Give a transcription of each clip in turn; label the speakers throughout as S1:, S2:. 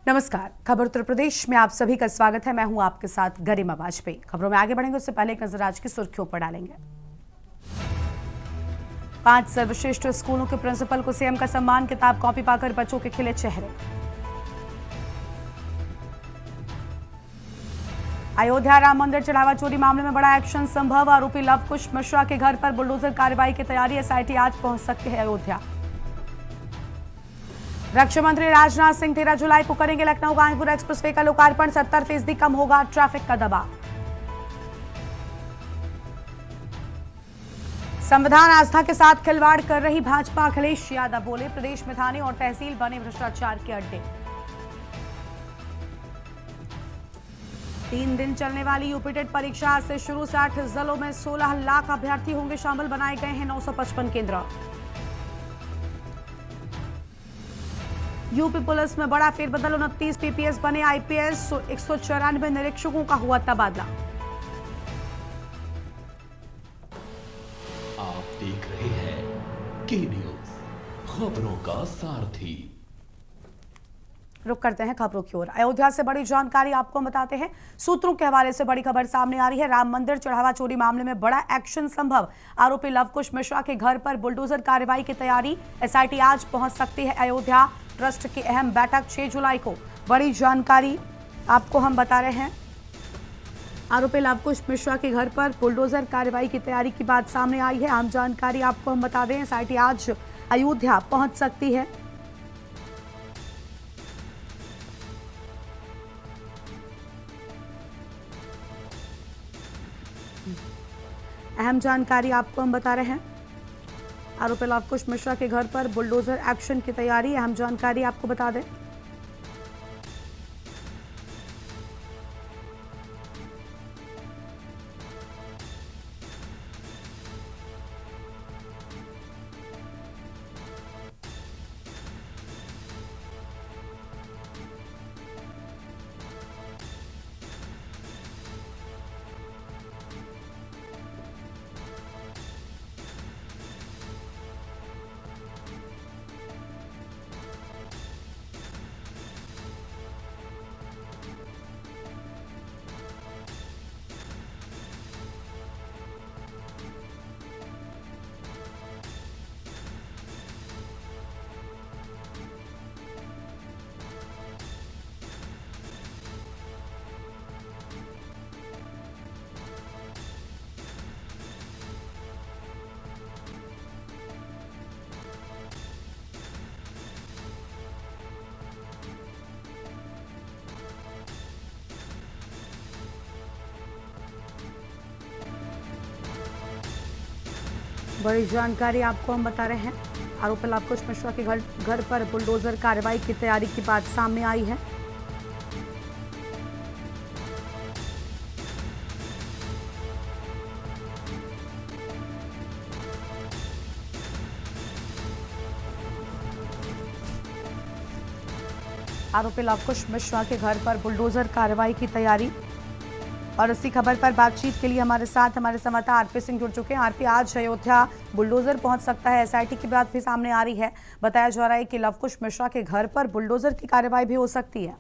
S1: नमस्कार। खबर उत्तर प्रदेश में आप सभी का स्वागत है। मैं हूं आपके साथ गरिमा वाजपेयी। खबरों में आगे बढ़ेंगे उससे पहले एक नजर आज की सुर्खियों पर डालेंगे। 5 सर्वश्रेष्ठ स्कूलों के प्रिंसिपल को सीएम का सम्मान, किताब कॉपी पाकर बच्चों के खिले चेहरे। अयोध्या राम मंदिर चढ़ावा चोरी मामले में बड़ा एक्शन संभव, आरोपी लवकुश मिश्रा के घर पर बुलडोजर कार्रवाई की तैयारी, एसआईटी आज पहुंच सकती है अयोध्या। रक्षा मंत्री राजनाथ सिंह 13 जुलाई को करेंगे लखनऊ कानपुर एक्सप्रेसवे का लोकार्पण, 70% कम होगा ट्रैफिक का दबाव। संविधान आस्था के साथ खिलवाड़ कर रही भाजपा, अखिलेश यादव बोले, प्रदेश में थाने और तहसील बने भ्रष्टाचार के अड्डे। 3 दिन चलने वाली यूपी टेट परीक्षा आज से शुरू, 60 जिलों में 16 लाख अभ्यर्थी होंगे शामिल, बनाए गए हैं 955 केंद्र। यूपी पुलिस में बड़ा फेरबदल, 29 पीपीएस बने आईपीएस, 194 निरीक्षकों का हुआ तबादला।
S2: आप देख रहे हैं के न्यूज, खबरों का सारथी।
S1: रुक करते हैं खबरों की ओर। अयोध्या से बड़ी जानकारी आपको बताते हैं। सूत्रों के हवाले से बड़ी खबर सामने आ रही है। राम मंदिर चढ़ावा चोरी मामले में बड़ा एक्शन संभव, आरोपी लवकुश मिश्रा के घर पर बुलडोजर कार्रवाई की तैयारी, एसआईटी आज पहुंच सकती है अयोध्या। ट्रस्ट की अहम बैठक 6 जुलाई को, बड़ी जानकारी आपको हम बता रहे हैं। आरोपी लवकुश मिश्रा के घर पर बुलडोजर कार्रवाई की तैयारी की बात सामने आई है। आम जानकारी आपको हम बता दें, एसआईटी आज अयोध्या पहुंच सकती है। अहम जानकारी आपको हम बता रहे हैं। आरोपी लवकुश मिश्रा के घर पर बुलडोजर एक्शन की तैयारी, अहम जानकारी आपको बता दें। बड़ी जानकारी आपको हम बता रहे हैं। आरोपी लवकुश मिश्रा के घर पर बुलडोजर कार्रवाई की तैयारी की बात सामने आई है। आरोपी लवकुश मिश्रा के घर पर बुलडोजर कार्रवाई की तैयारी, और इसी खबर पर बातचीत के लिए हमारे साथ हमारे संवाददाता आरपी सिंह जुड़ चुके हैं। आरपी, आज अयोध्या बुलडोजर पहुंच सकता है, एसआईटी की बात भी सामने आ रही है। बताया जा रहा है कि लवकुश मिश्रा के घर पर बुलडोजर की कार्रवाई भी हो सकती है।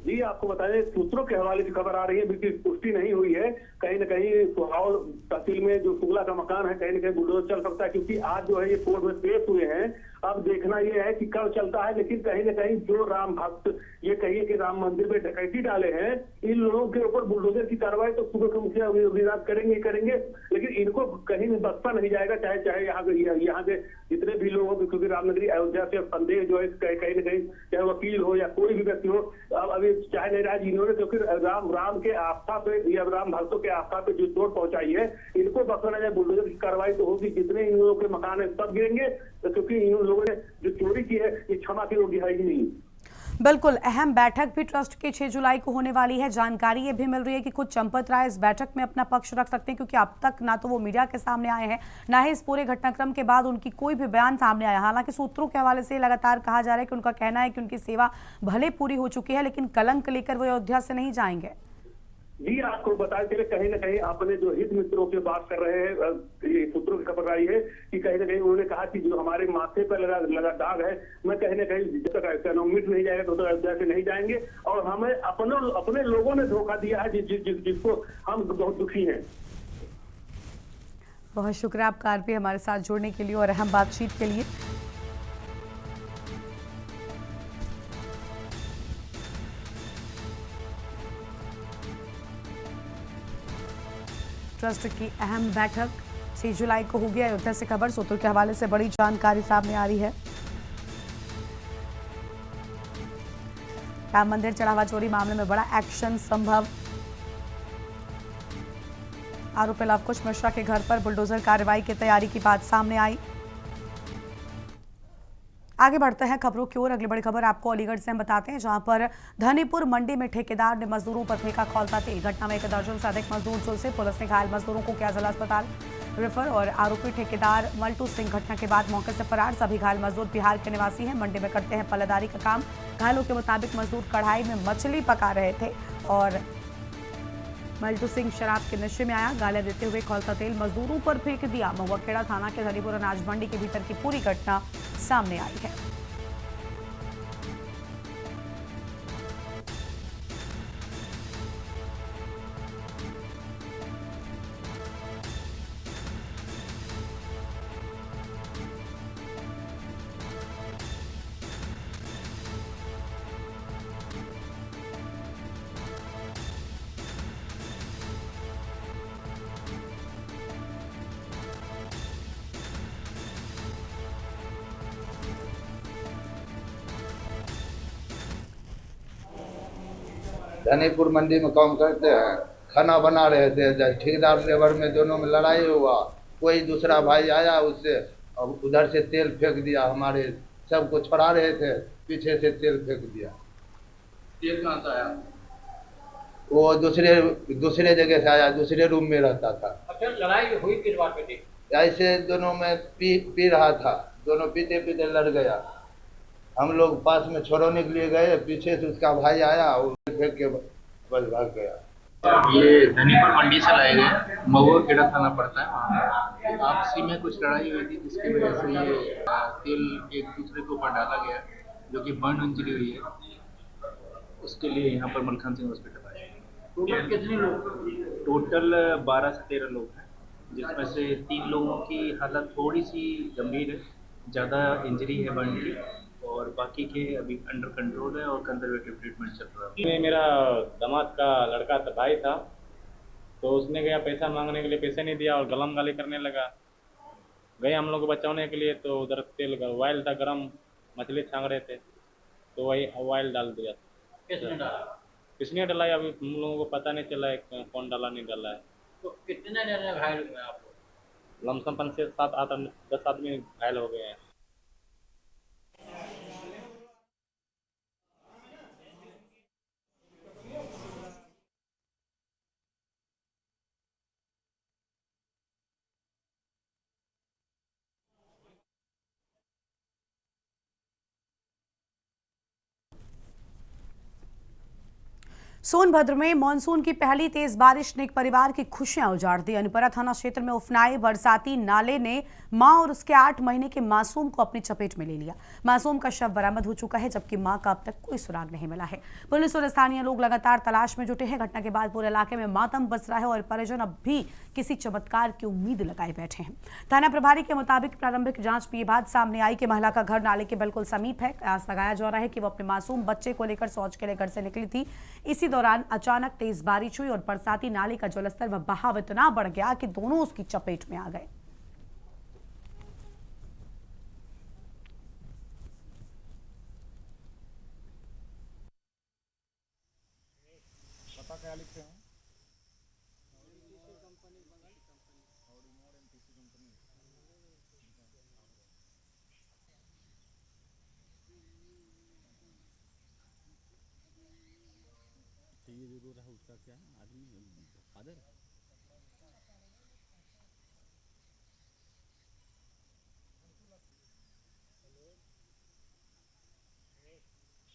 S3: जी, आपको बताएं, सूत्रों के हवाले से खबर आ रही है, बिल्कुल पुष्टि नहीं हुई है। कहीं न कहीं सुहाव तहसील में जो शुक्ला का मकान है, कहीं न कहीं बुलडोजर चल सकता है, क्योंकि आज जो है ये कोर्ट में पेश हुए हैं। अब देखना ये है कि कब चलता है, लेकिन कहीं न कहीं जो राम भक्त ये कहिए कि राम मंदिर में डकैती डाले हैं, इन लोगों के ऊपर बुलडोजर की कार्रवाई तो सुबह के मुखिया विराट करेंगे, लेकिन इनको कहीं भी बख्शा नहीं जाएगा, चाहे यहाँ के जितने भी लोग हो, क्योंकि रामनगरी अयोध्या से संदेह जो है कहीं न कहीं, चाहे वकील हो या कोई भी व्यक्ति हो, अब अभी चाहे नहीं रहा इन्होंने, क्योंकि राम के आस्था पे या राम भक्तों के आस्था पे जो चोट पहुंचाई है, इनको बख्शा नहीं जाए। बुलडोजर की कार्रवाई तो होगी, जितने इन लोगों के मकान है सब गिरेंगे, क्योंकि इन लोगों ने जो चोरी की है ये क्षमा की योग्य है ही नहीं।
S1: बिल्कुल, अहम बैठक भी ट्रस्ट की 6 जुलाई को होने वाली है। जानकारी ये भी मिल रही है कि खुद चंपत राय इस बैठक में अपना पक्ष रख सकते हैं, क्योंकि अब तक ना तो वो मीडिया के सामने आए हैं, ना ही इस पूरे घटनाक्रम के बाद उनकी कोई भी बयान सामने आया। हालांकि सूत्रों के हवाले से लगातार कहा जा रहा है कि उनका कहना है कि उनकी सेवा भले पूरी हो चुकी है, लेकिन कलंक लेकर वो अयोध्या से नहीं जाएंगे।
S3: जी आपको बताते चले कहीं ना कहीं अपने जो हित मित्रों के बात कर रहे हैं, ये सूत्रों की खबर आई है कि कहीं ना कहीं उन्होंने कहा कि जो हमारे माथे पर लगा दाग है, मैं कहीं ना कहीं जब तक मिट नहीं जाएगा तो अयोध्या से नहीं जाएंगे, और हमें अपने लोगों ने धोखा दिया है जिसको हम बहुत दुखी हैं।
S1: बहुत शुक्रिया आपका आरपी हमारे साथ जुड़ने के लिए और अहम बातचीत के लिए। ट्रस्ट की अहम बैठक 6 जुलाई को होगी। अयोध्या से खबर, सूत्रों के हवाले से बड़ी जानकारी सामने आ रही है। राम मंदिर चढ़ावा चोरी मामले में बड़ा एक्शन संभव। आरोपी लवकुश मिश्रा के घर पर बुलडोजर कार्रवाई की तैयारी की बात सामने आई। आगे बढ़ते हैं खबरों की ओर। अगली बड़ी खबर आपको अलीगढ़ से हम बताते हैं, जहां पर धनीपुर मंडी में ठेकेदार ने मजदूरों पर फेंका खौलता तेल। घटना में 1 दर्जन से अधिक मजदूर झुलसे। पुलिस ने घायल मजदूरों को किया जिला अस्पताल रेफर और आरोपी ठेकेदार मल्टू सिंह घटना के बाद मौके से फरार। सभी घायल मजदूर बिहार के निवासी हैं, मंडी में करते हैं पल्लेदारी का काम। घायलों के मुताबिक मजदूर कढ़ाई में मछली पका रहे थे और मल्टू सिंह शराब के नशे में आया। गालियां देते हुए खौलता तेल मजदूरों पर फेंक दिया। महुआ खेड़ा थाना के धनीपुर अनाज मंडी के भीतर की पूरी घटना सामने आई है।
S4: धनीपुर मंडी में काम करते हैं, खाना बना रहे थे। ठेकेदार लेबर में दोनों में लड़ाई हुआ। कोई दूसरा भाई आया, उससे उधर से तेल फेंक दिया। हमारे सबको छोड़ा रहे थे, पीछे से तेल फेंक दिया।
S5: तेल कहाँ से आया?
S4: वो दूसरे जगह से आया, दूसरे रूम में रहता था।
S5: अच्छा, लड़ाई हुई किस बात पे थी?
S4: ऐसे दोनों में पी रहा था, दोनों पीते पीते लड़ गया। हम लोग पास में छोड़ने के लिए गए, पीछे से उसका भाई आया और फेंक के बस भाग गया।
S5: ये धनीपुर मंडी से लाए गए, महुआ खेड़ा थाना पड़ता है वहाँ। आपसी में कुछ लड़ाई हुई थी जिसकी वजह से ये तेल एक दूसरे के ऊपर डाला गया, जो कि बर्न इंजरी हुई है। उसके लिए यहाँ पर मलखान सिंह हॉस्पिटल आए। टोटल कितने लोग? टोटल 12 से 13 लोग हैं, जिसमें से 3 लोगों की हालत थोड़ी सी गंभीर है, ज़्यादा इंजरी है बर्न की, और बाकी के अभी अंडर कंट्रोल है और कंजर्वेटिव ट्रीटमेंट चल रहा है।
S6: मेरा दामाद का लड़का था, भाई था, तो उसने गया पैसा मांगने के लिए, पैसे नहीं दिया और गलम गाली करने लगा। गए हम लोग को बचाने के लिए, तो उधर तेल ऑयल था गरम, मछली छांग रहे थे, तो वही ऑयल डाल दिया।
S5: किसने डाला?
S6: किसने डाला है अभी हम लोगों को पता नहीं चला है कौन डाला नहीं डाला है।
S5: तो कितने जने घायल हुए आप लोग?
S6: लमसम 5 से 7 10 आदमी घायल हो गए हैं।
S1: सोनभद्र में मानसून की पहली तेज बारिश ने एक परिवार की खुशियां उजाड़ दी। अनपरा थाना क्षेत्र में उफनाए बरसाती नाले ने मां और उसके 8 महीने के मासूम को अपनी चपेट में ले लिया। मासूम का शव बरामद हो चुका है, जबकि मां का अब तक कोई सुराग नहीं मिला है। पुलिस और स्थानीय लोग लगातार तलाश में जुटे हैं। घटना के बाद पूरे इलाके में मातम बस रहा है और परिजन अब भी किसी चमत्कार की उम्मीद लगाए बैठे हैं। थाना प्रभारी के मुताबिक प्रारंभिक जांच में ये बात सामने आई कि महिला का घर नाले के बिल्कुल समीप है। कयास लगाया जा रहा है कि वो अपने मासूम बच्चे को लेकर शौच के लिए घर से निकली थी। इसी दौरान अचानक तेज बारिश हुई और बरसाती नाले का जलस्तर व बहाव इतना बढ़ गया कि दोनों उसकी चपेट में आ गए।
S7: पता क्या लिखे हैं? ये जरूर है उसका क्या आदमी फादर।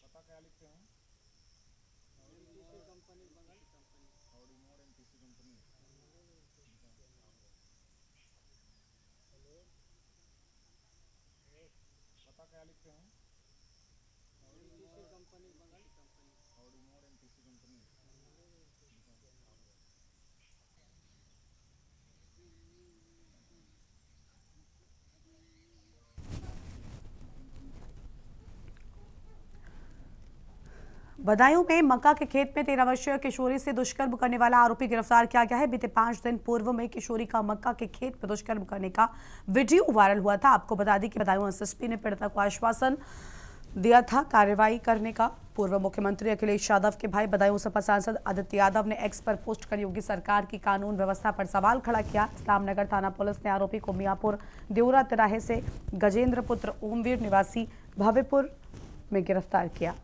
S7: पता क्या लिखे हैं? कंपनी
S1: बदायूं में मक्का के खेत में 13 वर्षीय किशोरी से दुष्कर्म करने वाला आरोपी गिरफ्तार किया गया है। बीते 5 दिन पूर्व में किशोरी का मक्का के खेत में दुष्कर्म करने का वीडियो वायरल हुआ था। आपको बता दें कि बदायूं एसएसपी ने पीड़िता को आश्वासन दिया था कार्रवाई करने का। पूर्व मुख्यमंत्री अखिलेश यादव के भाई बदायूं सपा सांसद आदित्य यादव ने एक्स पर पोस्ट कर योगी सरकार की कानून व्यवस्था पर सवाल खड़ा किया। इस्लामनगर थाना पुलिस ने आरोपी को मियापुर देवरा तिराहे से गजेंद्र पुत्र ओमवीर निवासी भव्यपुर में गिरफ्तार किया।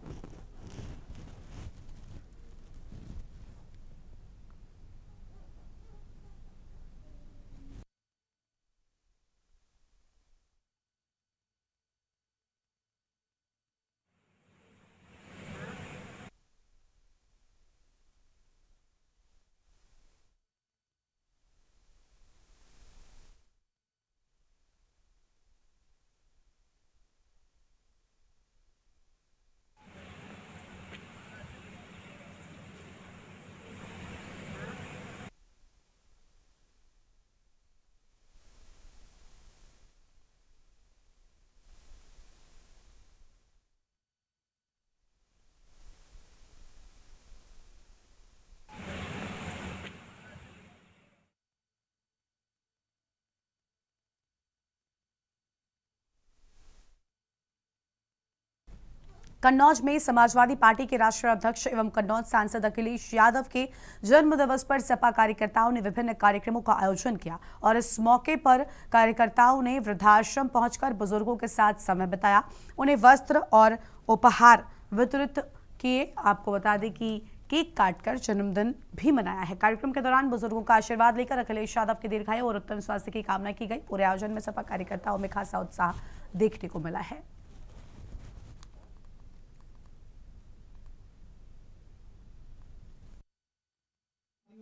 S1: कन्नौज में समाजवादी पार्टी के राष्ट्रीय अध्यक्ष एवं कन्नौज सांसद अखिलेश यादव के जन्म दिवस पर सपा कार्यकर्ताओं ने विभिन्न कार्यक्रमों का आयोजन किया और इस मौके पर कार्यकर्ताओं ने वृद्धाश्रम पहुंचकर बुजुर्गों के साथ समय बिताया, उन्हें वस्त्र और उपहार वितरित किए। आपको बता दें कि केक काटकर जन्मदिन भी मनाया है। कार्यक्रम के दौरान बुजुर्गों का आशीर्वाद लेकर अखिलेश यादव के दीर्घायु और उत्तम स्वास्थ्य की कामना की गई। पूरे आयोजन में सपा कार्यकर्ताओं में खासा उत्साह देखने को मिला है।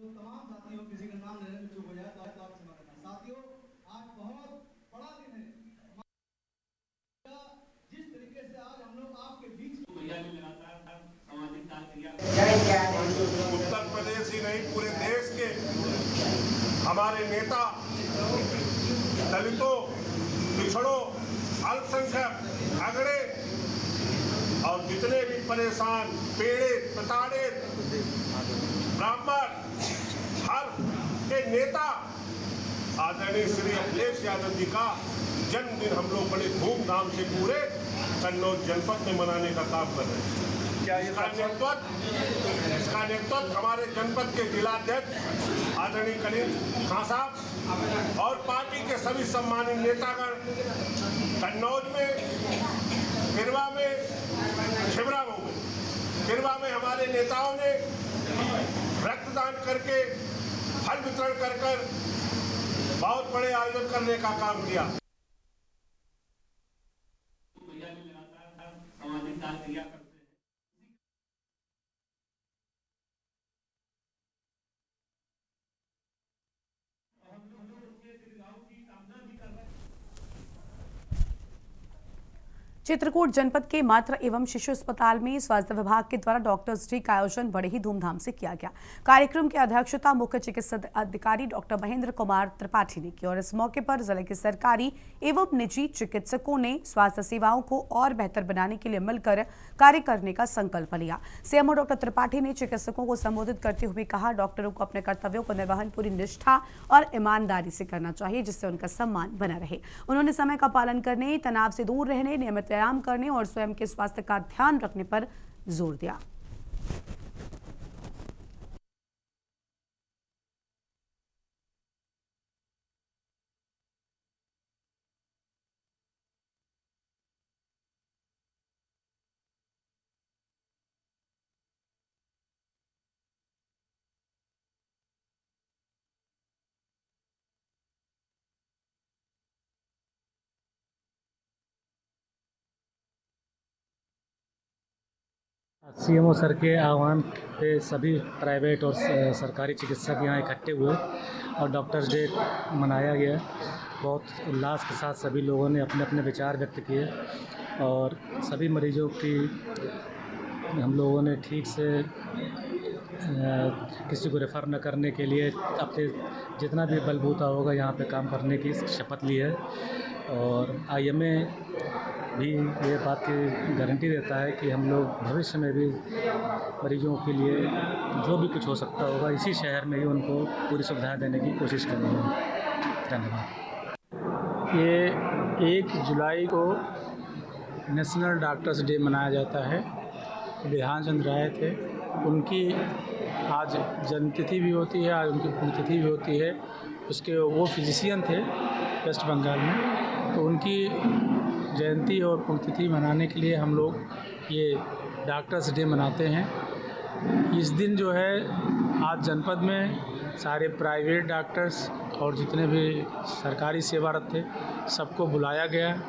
S8: तमाम साथियों, किसी का नाम लेने में चूक हो जाए तो आप क्षमा करना। साथियों, आज बहुत बड़ा दिन है। जिस तरीके से आज हम लोग आपके बीच
S9: उत्तर प्रदेश ही नहीं पूरे देश के हमारे नेता दलितों, पिछड़ों, अल्पसंख्यक, अगड़े और जितने भी परेशान, पीड़ित, प्रताड़ित, ब्राह्मण, हर के नेता आदरणीय श्री अखिलेश यादव जी का जन्मदिन हम लोग बड़े धूमधाम से पूरे कन्नौज जनपद में मनाने का काम कर रहे हैं। इसका नेतृत्व हमारे जनपद के जिलाध्यक्ष आदरणीय कलीम खां साहब और पार्टी के सभी सम्मानित नेतागण कन्नौज में, खिरवा में, छिबरामऊ में, खिरवा में हमारे नेताओं ने रक्तदान करके, फल वितरण कर बहुत बड़े आयोजन करने का काम किया।
S1: चित्रकूट जनपद के मातृ एवं शिशु अस्पताल में स्वास्थ्य विभाग के द्वारा डॉक्टर्स डे का आयोजन बड़े ही धूमधाम से किया गया। कार्यक्रम की अध्यक्षता मुख्य चिकित्सा अधिकारी डॉक्टर महेंद्र कुमार त्रिपाठी ने की और इस मौके पर जिले के सरकारी एवं निजी चिकित्सकों ने स्वास्थ्य सेवाओं को और बेहतर बनाने के लिए मिलकर कार्य करने का संकल्प लिया। सीएमओ डॉक्टर त्रिपाठी ने चिकित्सकों को संबोधित करते हुए कहा, डॉक्टरों को अपने कर्तव्यों का निर्वहन पूरी निष्ठा और ईमानदारी से करना चाहिए, जिससे उनका सम्मान बना रहे। उन्होंने समय का पालन करने, तनाव से दूर रहने, नियमित व्यायाम करने और स्वयं के स्वास्थ्य का ध्यान रखने पर जोर दिया।
S10: सीएमओ सर के आह्वान पे सभी प्राइवेट और सरकारी चिकित्सक यहाँ इकट्ठे हुए और डॉक्टर्स डे मनाया गया। बहुत उल्लास के साथ सभी लोगों ने अपने अपने विचार व्यक्त किए और सभी मरीजों की हम लोगों ने ठीक से किसी को रेफ़र न करने के लिए अपने जितना भी बलबूता होगा यहाँ पे काम करने की शपथ ली है। और आईएमए भी ये बात की गारंटी देता है कि हम लोग भविष्य में भी मरीजों के लिए जो भी कुछ हो सकता होगा इसी शहर में ही उनको पूरी सुविधाएं देने की कोशिश करेंगे। धन्यवाद।
S11: ये 1 जुलाई को नेशनल डॉक्टर्स डे मनाया जाता है। बिहान चंद्र राय थे, उनकी आज जन्मतिथि भी होती है, आज उनकी पुण्यतिथि भी होती है। उसके वो फिजिशियन थे वेस्ट बंगाल में, तो उनकी जयंती और पुण्यतिथि मनाने के लिए हम लोग ये डॉक्टर्स डे मनाते हैं। इस दिन जो है आज जनपद में सारे प्राइवेट डॉक्टर्स और जितने भी सरकारी सेवारत थे सबको बुलाया गया।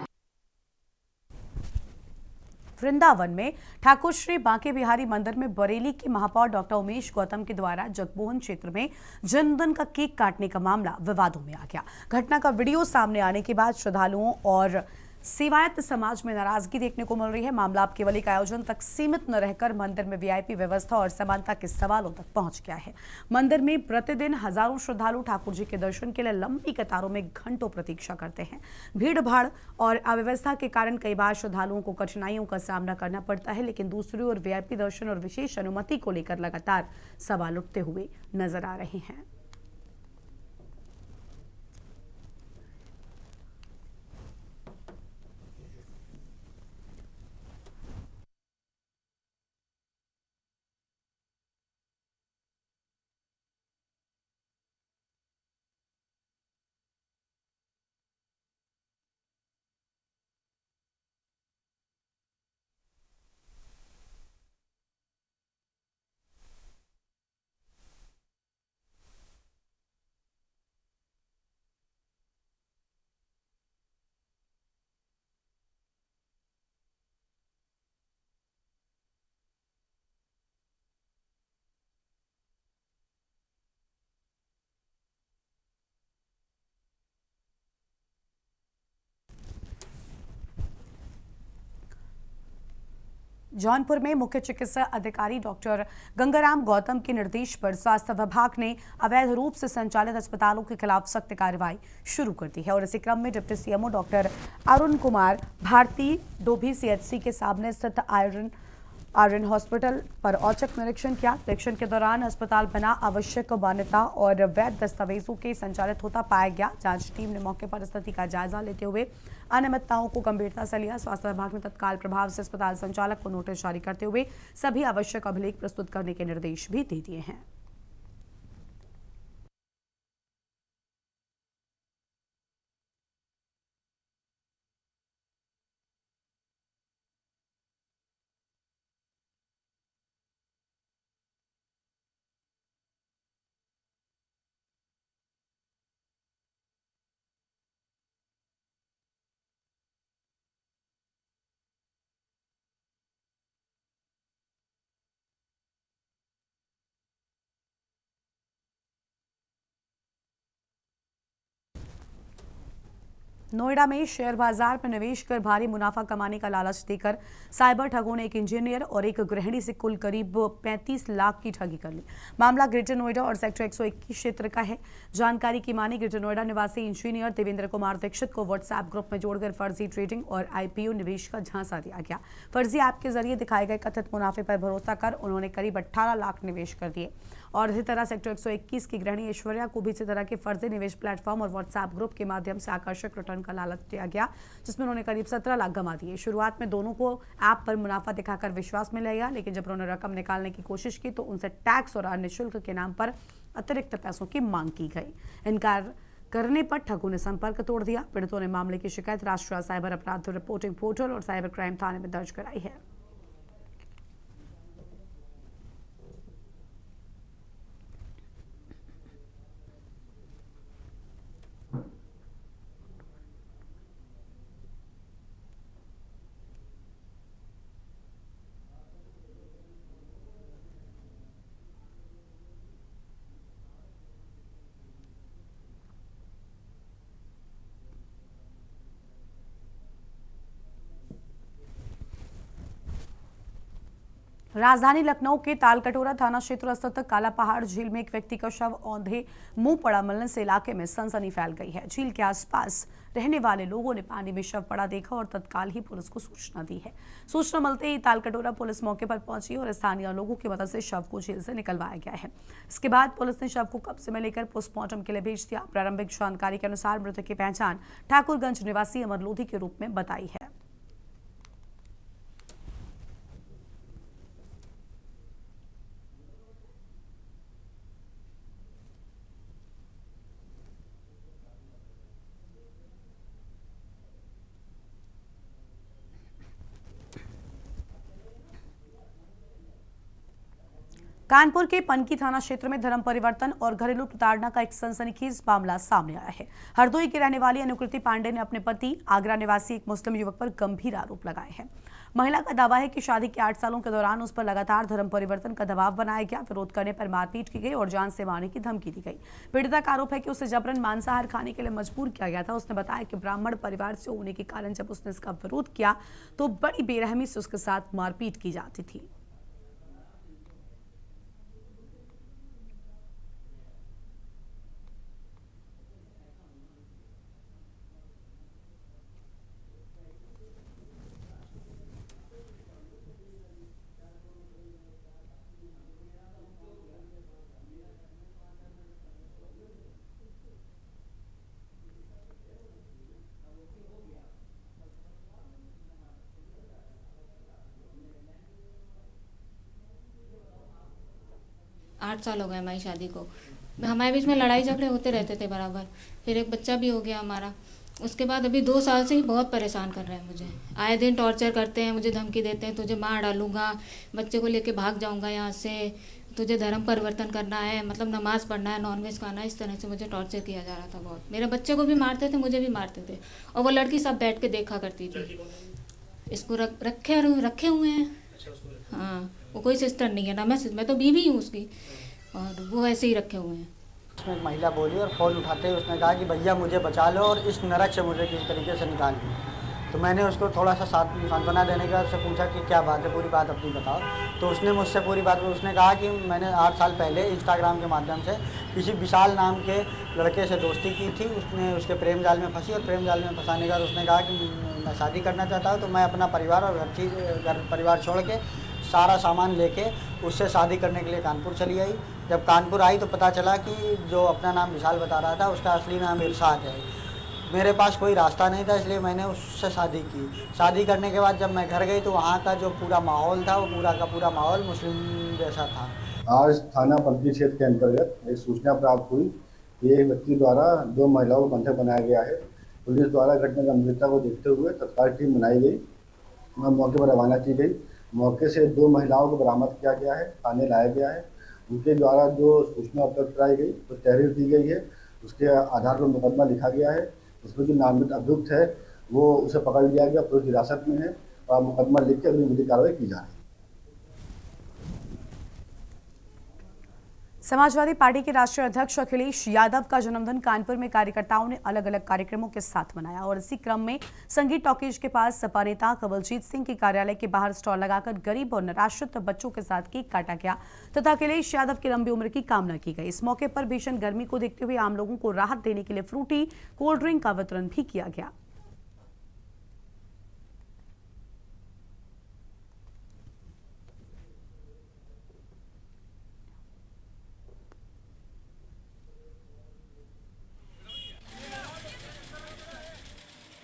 S1: वृंदावन में ठाकुर श्री बांके बिहारी मंदिर में बरेली के महापौर डॉक्टर उमेश गौतम के द्वारा जगमोहन क्षेत्र में जन्मदिन का केक काटने का मामला विवादों में आ गया। घटना का वीडियो सामने आने के बाद श्रद्धालुओं और सेवायत समाज में नाराजगी देखने को मिल रही है। मामला अब केवल एक आयोजन तक सीमित न रहकर मंदिर में वीआईपी व्यवस्था और समानता के सवालों तक पहुंच गया है। मंदिर में प्रतिदिन हजारों श्रद्धालु ठाकुर जी के दर्शन के लिए लंबी कतारों में घंटों प्रतीक्षा करते हैं। भीड़ भाड़ और अव्यवस्था के कारण कई बार श्रद्धालुओं को कठिनाइयों का सामना करना पड़ता है, लेकिन दूसरी ओर वीआईपी दर्शन और विशेष अनुमति को लेकर लगातार सवाल उठते हुए नजर आ रहे हैं। जौनपुर में मुख्य चिकित्सा अधिकारी डॉक्टर गंगाराम गौतम के निर्देश पर स्वास्थ्य विभाग ने अवैध रूप से संचालित अस्पतालों के खिलाफ सख्त कार्रवाई शुरू कर दी है और इसी क्रम में deputy CMO doctor Arun Kumar Bharti Dobhi CHC के सामने स्थित आर्यन हॉस्पिटल पर औचक निरीक्षण किया। निरीक्षण के दौरान अस्पताल बिना आवश्यक मान्यता और वैध दस्तावेजों के संचालित होता पाया गया। जांच टीम ने मौके पर स्थिति का जायजा लेते हुए अनियमितताओं को गंभीरता से लिया। स्वास्थ्य विभाग ने तत्काल प्रभाव से अस्पताल संचालक को नोटिस जारी करते हुए सभी आवश्यक अभिलेख प्रस्तुत करने के निर्देश भी दे दिए हैं। नोएडा में शेयर बाजार में निवेश कर भारी मुनाफा कमाने का लालच देकर साइबर ठगों ने एक इंजीनियर और एक गृहिणी से कुल करीब 35 लाख की ठगी कर ली। मामला ग्रेटर नोएडा और सेक्टर 121 क्षेत्र का है। जानकारी की मानी ग्रेटर नोएडा निवासी इंजीनियर देवेंद्र कुमार दीक्षित को व्हाट्सएप ग्रुप में जोड़कर फर्जी ट्रेडिंग और आईपीओ निवेश का झांसा दिया गया। फर्जी ऐप के जरिए दिखाए गए कथित मुनाफे पर भरोसा कर उन्होंने करीब 18 लाख निवेश कर दिए और इसी तरह सेक्टर 121 की गृहिणी ऐश्वर्या को भी इसी तरह के फर्जी निवेश प्लेटफॉर्म और व्हाट्सएप ग्रुप के माध्यम से आकर्षक रिटर्न का लालच दिया गया, जिसमें उन्होंने करीब 17 लाख गंवा दिए। शुरुआत में दोनों को ऐप पर मुनाफा दिखाकर विश्वास में लिया, लेकिन जब उन्होंने रकम निकालने की कोशिश की तो उनसे टैक्स और अन्य शुल्क के नाम पर अतिरिक्त पैसों की मांग की गई। इनकार करने पर ठगों ने संपर्क तोड़ दिया। पीड़ितों ने मामले की शिकायत राष्ट्रीय साइबर अपराध रिपोर्टिंग पोर्टल और साइबर क्राइम थाने में दर्ज कराई है। राजधानी लखनऊ के तालकटोरा थाना क्षेत्र स्थित काला पहाड़ झील में एक व्यक्ति का शव औंधे मुंह पड़ा मिलने से इलाके में सनसनी फैल गई है। झील के आसपास रहने वाले लोगों ने पानी में शव पड़ा देखा और तत्काल ही पुलिस को सूचना दी है। सूचना मिलते ही तालकटोरा पुलिस मौके पर पहुंची और स्थानीय लोगों की मदद से शव को झील से निकलवाया गया है। इसके बाद पुलिस ने शव को कब्जे में लेकर पोस्टमार्टम के लिए भेज दिया। प्रारंभिक जानकारी के अनुसार मृतक की पहचान ठाकुरगंज निवासी अमर लोधी के रूप में बताई है। 'कानपुर के पनकी थाना क्षेत्र में धर्म परिवर्तन और घरेलू प्रताड़ना का एक सनसनीखेज मामला सामने आया है। हरदोई की रहने वाली अनुकृति पांडे ने अपने पति आगरा निवासी एक मुस्लिम युवक पर गंभीर आरोप लगाए हैं। महिला का दावा है कि शादी के 8 सालों के दौरान उस पर लगातार धर्म परिवर्तन का दबाव बनाया गया, विरोध करने पर मारपीट की गई और जान से मारने की धमकी दी गई। पीड़िता का आरोप है कि उसे जबरन मांसाहार खाने के लिए मजबूर किया गया था। उसने बताया कि ब्राह्मण परिवार से होने के कारण जब उसने इसका विरोध किया तो बड़ी बेरहमी से उसके साथ मारपीट की जाती थी।
S12: 8 साल हो गए हमारी शादी को। हमारे बीच में लड़ाई झगड़े होते रहते थे बराबर। फिर एक बच्चा भी हो गया हमारा। उसके बाद अभी 2 साल से ही बहुत परेशान कर रहे हैं मुझे। आए दिन टॉर्चर करते हैं, मुझे धमकी देते हैं, तुझे मार डालूंगा, बच्चे को लेके भाग जाऊंगा यहाँ से, तुझे धर्म परिवर्तन करना है, मतलब नमाज पढ़ना है, नॉनवेज खाना है। इस तरह से मुझे टॉर्चर किया जा रहा था बहुत। मेरे बच्चे को भी मारते थे, मुझे भी मारते थे। और वो लड़की सब बैठ के देखा करती थी। इसको रखे हुए हैं। हाँ, वो कोई सिस्टर नहीं है ना, मैं तो बीवी हूँ उसकी, और वो ऐसे ही रखे हुए हैं।
S13: उसमें एक महिला बोली और फ़ोन उठाते ही उसने कहा कि भैया मुझे बचा लो और इस नरक से मुझे किसी तरीके से निकाल लो। तो मैंने उसको थोड़ा सा सांत्वना देने के बाद उससे पूछा कि क्या बात है, पूरी बात अपनी बताओ। तो उसने मुझसे पूरी बात, उसने कहा कि मैंने 8 साल पहले इंस्टाग्राम के माध्यम से किसी विशाल नाम के लड़के से दोस्ती की थी। उसने उसके प्रेम जाल में फंसी और प्रेम जाल में फंसाने के बाद उसने कहा कि मैं शादी करना चाहता हूँ। तो मैं अपना परिवार और घर परिवार छोड़ के सारा सामान लेके उससे शादी करने के लिए कानपुर चली आई। जब कानपुर आई तो पता चला कि जो अपना नाम विशाल बता रहा था उसका असली नाम इरशाद है। मेरे पास कोई रास्ता नहीं था, इसलिए मैंने उससे शादी की। शादी करने के बाद जब मैं घर गई तो वहाँ का जो पूरा माहौल था वो पूरा का पूरा माहौल मुस्लिम जैसा था।
S14: आज थाना पनकी क्षेत्र के अंतर्गत एक सूचना प्राप्त हुई कि एक व्यक्ति द्वारा 2 महिलाओं को बंधक बनाया गया है। पुलिस द्वारा घटना गंभीरता को देखते हुए तत्काल टीम बनाई गई और मौके पर रवाना की गई। मौके से 2 महिलाओं को बरामद किया गया है, थाने लाया गया है। उनके द्वारा जो सूचना उपलब्ध कराई गई तो तहरीर दी गई है, उसके आधार पर मुकदमा लिखा गया है। उसमें जो नामित अभियुक्त है वो उसे पकड़ लिया गया, पुलिस हिरासत में है और मुकदमा लिख के अगली विधिक कार्रवाई की जा रही है।
S1: समाजवादी पार्टी के राष्ट्रीय अध्यक्ष अखिलेश यादव का जन्मदिन कानपुर में कार्यकर्ताओं ने अलग अलग कार्यक्रमों के साथ मनाया और इसी क्रम में संगीत टॉकीज के पास सपा नेता कवलजीत सिंह के कार्यालय के बाहर स्टॉल लगाकर गरीब और निराश्रित बच्चों के साथ केक काटा गया तथा अखिलेश यादव की लंबी उम्र की कामना की गई। इस मौके पर भीषण गर्मी को देखते हुए आम लोगों को राहत देने के लिए फ्रूटी कोल्ड ड्रिंक का वितरण भी किया गया।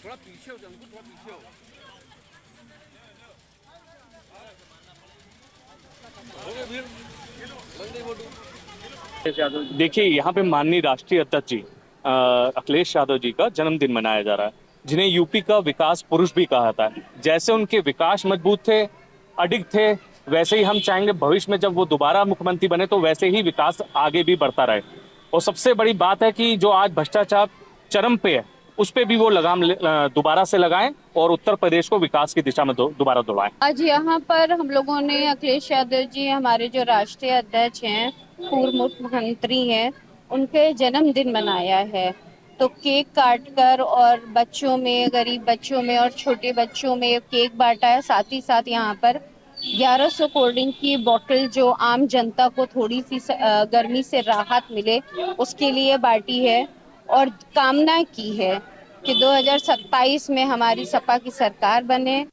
S7: थोड़ा पीछे हो, थोड़ा पीछे हो।
S15: देखिए, यहाँ पे माननीय राष्ट्रीय अध्यक्ष जी अखिलेश यादव जी का जन्मदिन मनाया जा रहा है, जिन्हें यूपी का विकास पुरुष भी कहा जाता है। जैसे उनके विकास मजबूत थे, अडिग थे, वैसे ही हम चाहेंगे भविष्य में जब वो दोबारा मुख्यमंत्री बने तो वैसे ही विकास आगे भी बढ़ता रहे। और सबसे बड़ी बात है कि जो आज भ्रष्टाचार चरम पे है उस पे भी वो लगाम दोबारा से लगाएं और उत्तर प्रदेश को विकास की दिशा में दोबारा दौड़ाएं।
S16: आज यहाँ पर हम लोगों ने अखिलेश यादव जी हमारे जो राष्ट्रीय अध्यक्ष हैं, पूर्व मुख्यमंत्री हैं, उनके जन्मदिन मनाया है। तो केक काटकर और बच्चों में, गरीब बच्चों में और छोटे बच्चों में केक बांटा है। साथ ही साथ यहाँ पर 1100 कोल्ड ड्रिंक की बोतल जो आम जनता को थोड़ी सी गर्मी से राहत मिले उसके लिए बांटी है और कामना की है कि 2027 में हमारी सपा की सरकार बने।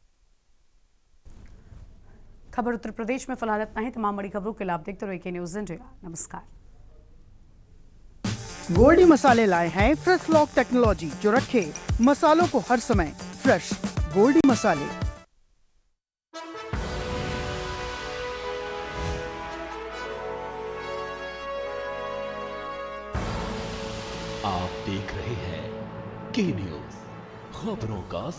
S1: खबर उत्तर प्रदेश में फिलहाल इतना ही। तमाम बड़ी खबरों के लिए आप देखते रहिए AK न्यूज़ इंडिया। नमस्कार।
S17: गोल्डी मसाले लाए हैं फ्रेश लॉक टेक्नोलॉजी जो रखे मसालों को हर समय फ्रेश। गोल्डी मसाले।
S2: आप देख रहे हैं K न्यूज़, खबरों का